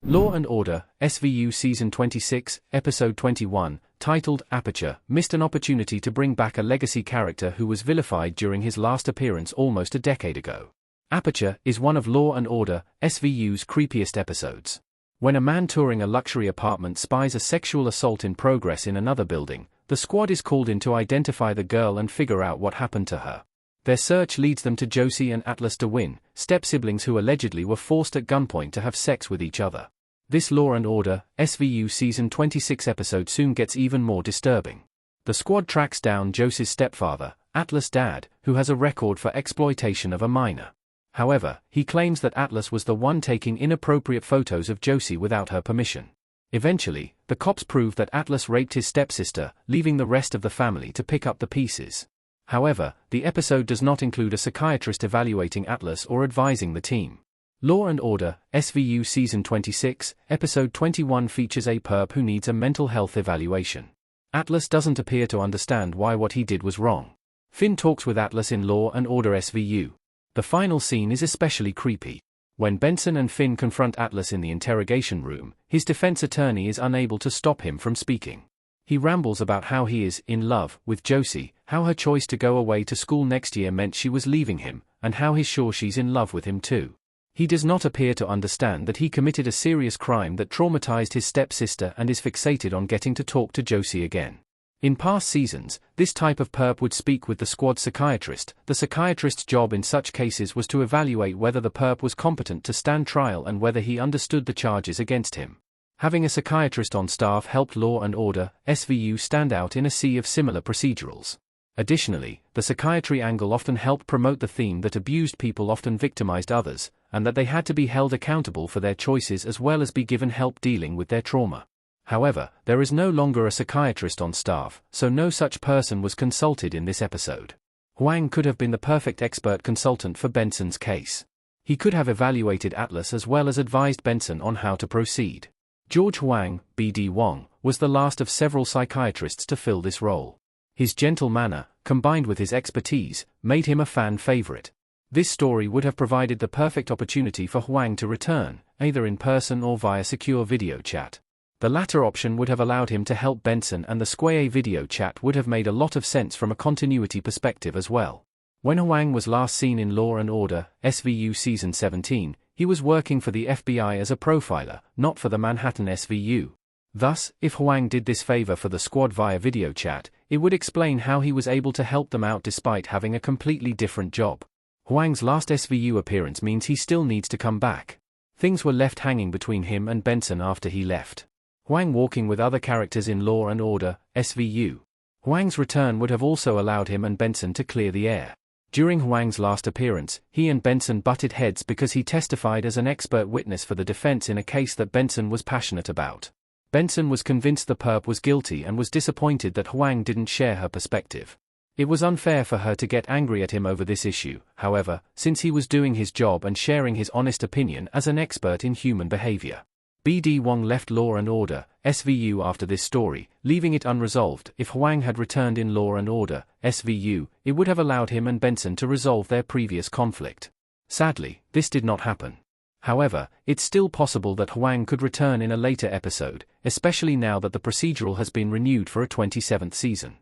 Law & Order, SVU Season 26, Episode 21, titled Aperture, missed an opportunity to bring back a legacy character who was vilified during his last appearance almost a decade ago. Aperture is one of Law & Order, SVU's creepiest episodes. When a man touring a luxury apartment spies a sexual assault in progress in another building, the squad is called in to identify the girl and figure out what happened to her. Their search leads them to Josie and Atlas DeWin, step-siblings who allegedly were forced at gunpoint to have sex with each other. This Law & Order, SVU Season 26 episode soon gets even more disturbing. The squad tracks down Josie's stepfather, Atlas' dad, who has a record for exploitation of a minor. However, he claims that Atlas was the one taking inappropriate photos of Josie without her permission. Eventually, the cops prove that Atlas raped his stepsister, leaving the rest of the family to pick up the pieces. However, the episode does not include a psychiatrist evaluating Atlas or advising the team. Law & Order, SVU Season 26, Episode 21 features a perp who needs a mental health evaluation. Atlas doesn't appear to understand why what he did was wrong. Finn talks with Atlas in Law & Order SVU. The final scene is especially creepy. When Benson and Finn confront Atlas in the interrogation room, his defense attorney is unable to stop him from speaking. He rambles about how he is in love with Josie, how her choice to go away to school next year meant she was leaving him, and how he's sure she's in love with him too. He does not appear to understand that he committed a serious crime that traumatized his stepsister and is fixated on getting to talk to Josie again. In past seasons, this type of perp would speak with the squad psychiatrist. The psychiatrist's job in such cases was to evaluate whether the perp was competent to stand trial and whether he understood the charges against him. Having a psychiatrist on staff helped Law & Order, SVU stand out in a sea of similar procedurals. Additionally, the psychiatry angle often helped promote the theme that abused people often victimized others, and that they had to be held accountable for their choices as well as be given help dealing with their trauma. However, there is no longer a psychiatrist on staff, so no such person was consulted in this episode. Huang could have been the perfect expert consultant for Benson's case. He could have evaluated Atlas as well as advised Benson on how to proceed. George Huang, B.D. Wong, was the last of several psychiatrists to fill this role. His gentle manner, combined with his expertise, made him a fan favorite. This story would have provided the perfect opportunity for Huang to return, either in person or via secure video chat. The latter option would have allowed him to help Benson, and the square video chat would have made a lot of sense from a continuity perspective as well. When Huang was last seen in Law & Order, SVU Season 17, he was working for the FBI as a profiler, not for the Manhattan SVU. Thus, if Huang did this favor for the squad via video chat, it would explain how he was able to help them out despite having a completely different job. Huang's last SVU appearance means he still needs to come back. Things were left hanging between him and Benson after he left. Huang walking with other characters in Law & Order, SVU. Huang's return would have also allowed him and Benson to clear the air. During Huang's last appearance, he and Benson butted heads because he testified as an expert witness for the defense in a case that Benson was passionate about. Benson was convinced the perp was guilty and was disappointed that Huang didn't share her perspective. It was unfair for her to get angry at him over this issue, however, since he was doing his job and sharing his honest opinion as an expert in human behavior. B.D. Wong left Law & Order, SVU after this story, leaving it unresolved. If Huang had returned in Law & Order, SVU, it would have allowed him and Benson to resolve their previous conflict. Sadly, this did not happen. However, it's still possible that Huang could return in a later episode, especially now that the procedural has been renewed for a 27th season.